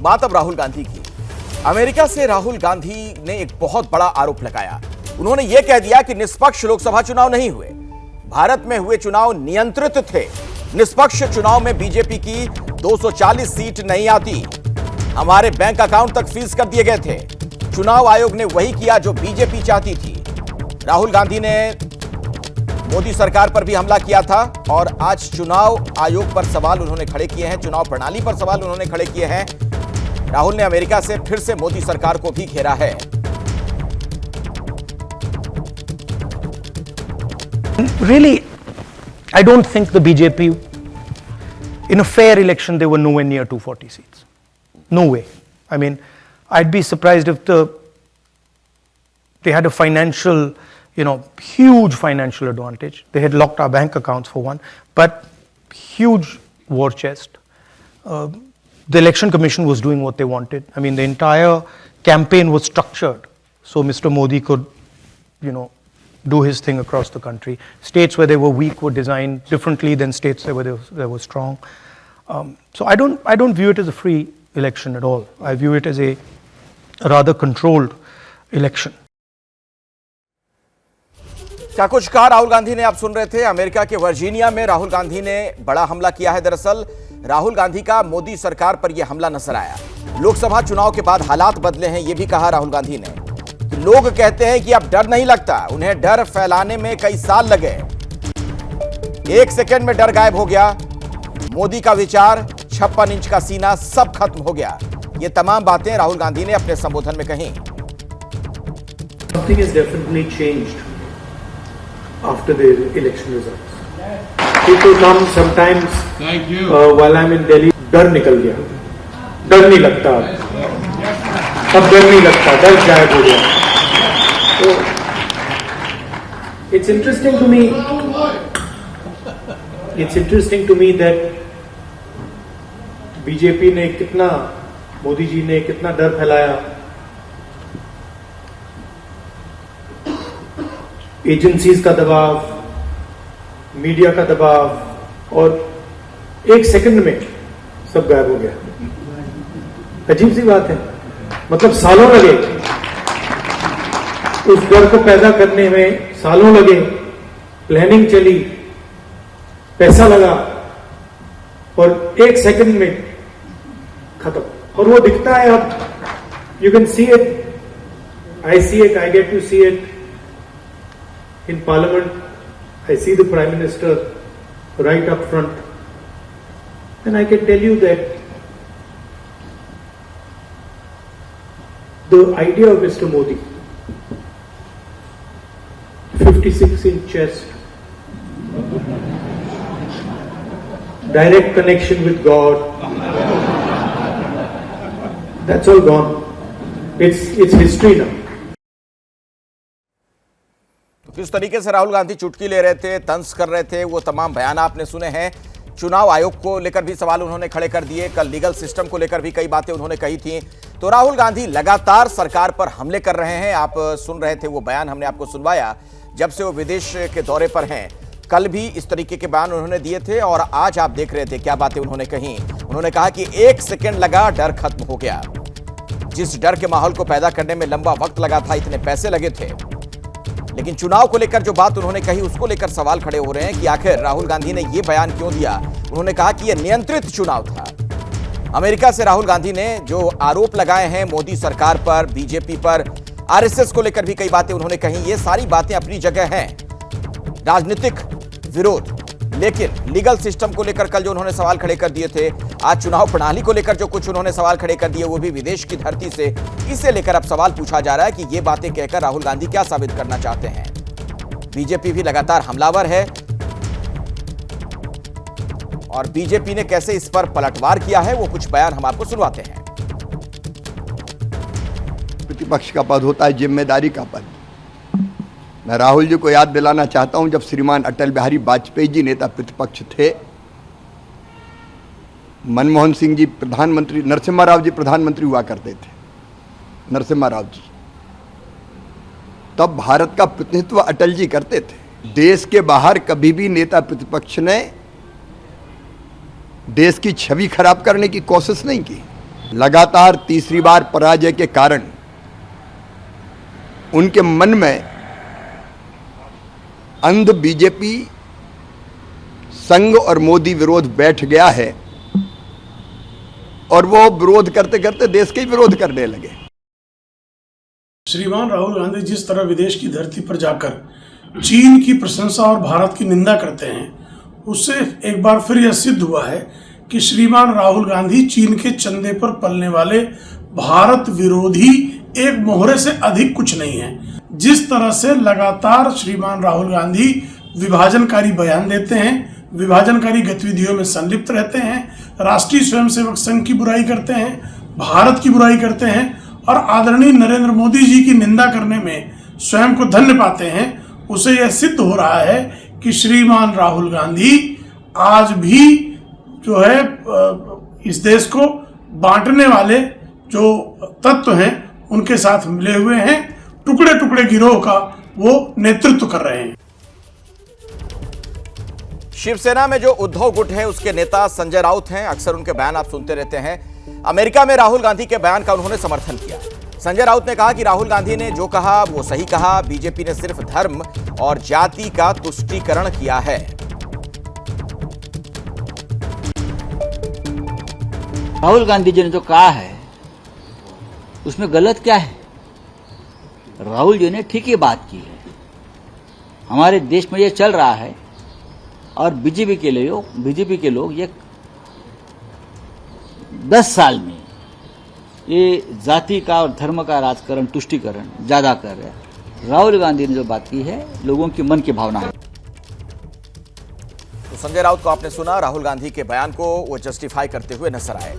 बात अब राहुल गांधी की। अमेरिका से राहुल गांधी ने एक बहुत बड़ा आरोप लगाया। उन्होंने यह कह दिया कि निष्पक्ष लोकसभा चुनाव नहीं हुए, भारत में हुए चुनाव नियंत्रित थे। निष्पक्ष चुनाव में बीजेपी की 240 सीट नहीं आती, हमारे बैंक अकाउंट तक फ्रीज कर दिए गए थे। चुनाव आयोग ने वही किया जो बीजेपी चाहती थी। राहुल गांधी ने मोदी सरकार पर भी हमला किया था और आज चुनाव आयोग पर सवाल उन्होंने खड़े किए हैं, चुनाव प्रणाली पर सवाल उन्होंने खड़े किए हैं। राहुल ने अमेरिका से फिर से मोदी सरकार को भी घेरा है। Really, I don't think the BJP, in a fair election, they were nowhere near 240 seats. No way. I mean, I'd be surprised if they had a financial, huge financial advantage. They had locked our bank accounts for one, but huge war chest. The election commission was doing what they wanted. I mean, the entire campaign was structured so Mr. Modi could, do his thing across the country. States where they were weak were designed differently than states where they were strong. So I don't view it as a free election at all. I view it as a rather controlled election. क्या कुछ कहा राहुल गांधी ने, आप सुन रहे थे। America के Virginia में राहुल गांधी ने बड़ा हमला किया है। दरअसल राहुल गांधी का मोदी सरकार पर यह हमला नजर आया। लोकसभा चुनाव के बाद हालात बदले हैं, यह भी कहा राहुल गांधी ने। कि लोग कहते हैं कि अब डर नहीं लगता, उन्हें डर फैलाने में कई साल लगे, 1 सेकंड में डर गायब हो गया। मोदी का विचार, 56 इंच का सीना, सब खत्म हो गया। ये तमाम बातें राहुल गांधी ने अपने संबोधन में कही। Something has definitely changed after the election results. People come sometimes while I'm in Delhi, डर निकल गया, डर नहीं लगता अब डर नहीं लगता, डर गायब हो गया। तो it's interesting to me that BJP ने कितना, मोदी जी ने कितना डर फैलाया। एजेंसीज का दबाव, मीडिया का दबाव, और 1 सेकंड में सब गायब हो गया। अजीब सी बात है, मतलब सालों लगे उस डर को पैदा करने में, सालों लगे, प्लानिंग चली, पैसा लगा, और 1 सेकंड में खत्म। और वो दिखता है अब, you can see it, I see it, I get to see it in Parliament. I see the Prime Minister right up front, and I can tell you that the idea of Mr. Modi, 56-inch chest, direct connection with God, that's all gone. It's history now. किस तरीके से राहुल गांधी चुटकी ले रहे थे, तंज कर रहे थे, वो तमाम बयान आपने सुने हैं। चुनाव आयोग को लेकर भी सवाल उन्होंने खड़े कर दिए। कल लीगल सिस्टम को लेकर भी कई बातें उन्होंने कही थी। तो राहुल गांधी लगातार सरकार पर हमले कर रहे हैं। आप सुन रहे थे वो बयान, हमने आपको सुनवाया जब से वो विदेश के दौरे पर हैं। कल भी इस तरीके के बयान उन्होंने दिए थे और आज आप देख रहे थे क्या बातें उन्होंने कही। उन्होंने कहा कि 1 सेकेंड लगा, डर खत्म हो गया। जिस डर के माहौल को पैदा करने में लंबा वक्त लगा था, इतने पैसे लगे थे, लेकिन चुनाव को लेकर जो बात उन्होंने कही उसको लेकर सवाल खड़े हो रहे हैं कि आखिर राहुल गांधी ने यह बयान क्यों दिया। उन्होंने कहा कि यह नियंत्रित चुनाव था। अमेरिका से राहुल गांधी ने जो आरोप लगाए हैं मोदी सरकार पर, बीजेपी पर, आरएसएस को लेकर भी कई बातें उन्होंने कही। ये सारी बातें अपनी जगह हैं, राजनीतिक विरोध, लेकिन लीगल सिस्टम को लेकर कल जो उन्होंने सवाल खड़े कर दिए थे, आज चुनाव प्रणाली को लेकर जो कुछ उन्होंने सवाल खड़े कर दिए, वो भी विदेश की धरती से, इसे लेकर अब सवाल पूछा जा रहा है कि ये बातें कहकर राहुल गांधी क्या साबित करना चाहते हैं। बीजेपी भी लगातार हमलावर है और बीजेपी ने कैसे इस पर पलटवार किया है, वो कुछ बयान हम आपको सुनवाते हैं। प्रतिपक्ष का पद होता है जिम्मेदारी का पद। मैं राहुल जी को याद दिलाना चाहता हूं, जब श्रीमान अटल बिहारी वाजपेयी जी नेता प्रतिपक्ष थे, मनमोहन सिंह जी प्रधानमंत्री, नरसिम्हा राव जी प्रधानमंत्री हुआ करते थे, नरसिम्हा राव जी, तब भारत का प्रतिनिधित्व अटल जी करते थे। देश के बाहर कभी भी नेता प्रतिपक्ष ने देश की छवि खराब करने की कोशिश नहीं की। लगातार तीसरी बार पराजय के कारण उनके मन में अंध बीजेपी संघ और मोदी विरोध बैठ गया है और वो विरोध करते करते देश के ही विरोध करने लगे। श्रीमान राहुल गांधी जिस तरह विदेश की धरती पर जाकर चीन की प्रशंसा और भारत की निंदा करते हैं, उससे एक बार फिर यह सिद्ध हुआ है कि श्रीमान राहुल गांधी चीन के चंदे पर पलने वाले भारत विरोधी एक मोहरे से अधिक कुछ नहीं है। जिस तरह से लगातार श्रीमान राहुल गांधी विभाजनकारी बयान देते हैं, विभाजनकारी गतिविधियों में संलिप्त रहते हैं, राष्ट्रीय स्वयंसेवक संघ की बुराई करते हैं, भारत की बुराई करते हैं और आदरणीय नरेंद्र मोदी जी की निंदा करने में स्वयं को धन्य पाते हैं, उसे यह सिद्ध हो रहा है कि श्रीमान राहुल गांधी आज भी जो है इस देश को बांटने वाले जो तत्व हैं उनके साथ मिले हुए हैं, टुकड़े टुकड़े गिरोह का वो नेतृत्व कर रहे हैं। शिवसेना में जो उद्धव गुट है उसके नेता संजय राउत हैं, अक्सर उनके बयान आप सुनते रहते हैं। अमेरिका में राहुल गांधी के बयान का उन्होंने समर्थन किया। संजय राउत ने कहा कि राहुल गांधी ने जो कहा वो सही कहा, बीजेपी ने सिर्फ धर्म और जाति का तुष्टीकरण किया है। राहुल गांधी जी ने जो कहा है उसमें गलत क्या है? राहुल जी ने ठीक ही बात की है। हमारे देश में ये चल रहा है और बीजेपी के लोग ये 10 साल में ये जाति का और धर्म का राजकारण, तुष्टीकरण ज्यादा कर रहे हैं। राहुल गांधी ने जो बात की है लोगों की मन की भावना है। तो संजय राउत को आपने सुना, राहुल गांधी के बयान को वो जस्टिफाई करते हुए नजर आए।